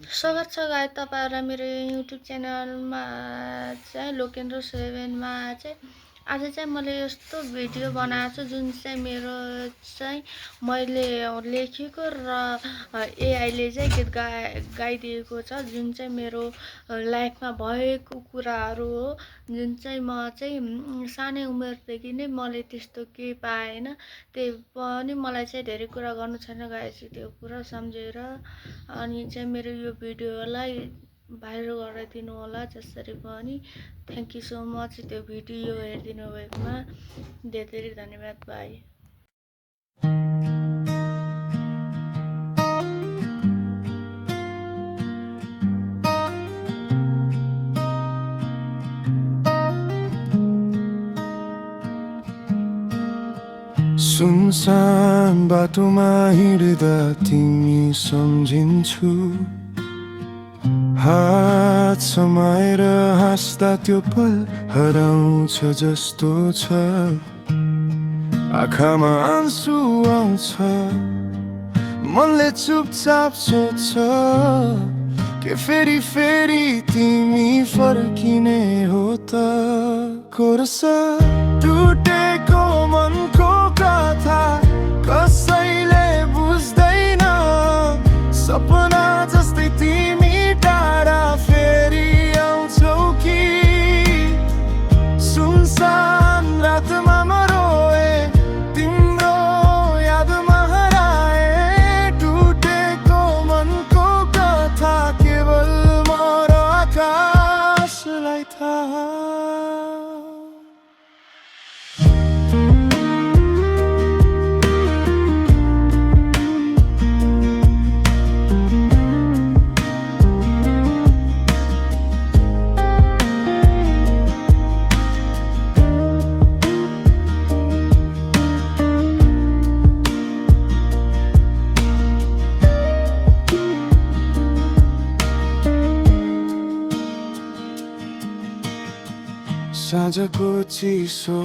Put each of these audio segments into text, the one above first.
स्वागत छ गाई तपाईँहरूलाई मेरो युट्युब च्यानलमा चाहिँ लोकेन्द्र 7मा चाहिँ आज चाहिँ मैले यस्तो भिडियो बनाएको छु जुन चाहिँ मेरो चाहिँ मैले लेखेको र एआईले चाहिँ गीत गाइदिएको छ जुन चाहिँ मेरो लाइफमा भएको कुराहरू हो जुन चाहिँ म चाहिँ सानै उमेरदेखि नै मैले त्यस्तो केही पाएन त्यही पनि मलाई चाहिँ धेरै कुरा गर्नु छैन गाइस त्यो कुरा सम्झेर अनि चाहिँ मेरो यो भिडियोलाई भाइरल गराइदिनु होला जसरी पनि थ्याङ्क यू सो मच त्यो भिडियो हेरिदिनु भएकोमा धेरै धेरै धन्यवाद बाई सुनसान बाटोमा हिँड्दा तिमी सम्झिन्छु हात समाएर हाँस्दा त्यो पल हराउँछ जस्तो छ आँखामा आँसु आउँछ मनले चुपचाप सोध्छ के फेरि फेरि तिमी फर्किने हो त कोरस टुटेको मनको कथा कसैले बुझ्दैन सपना जस्तै तिमी टाढा फेरि आउँछौ कि सुनसान रातमा म रोए तिम्रो यादमा हराए टुटेको मनको कथा केवल म र आकाशलाई थाहा साँझको चिसो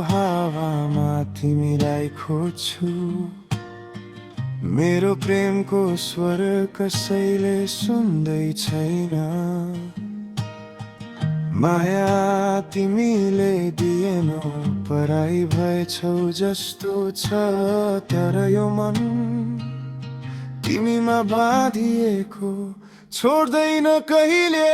हावामा तिमीलाई खोज्छु मेरो प्रेमको स्वर कसैले सुन्दै छैन माया तिमीले दिएनौ पराई भएछौ जस्तो छ तर यो मन तिमीमा बाँधिएको छोड्दैन कहिले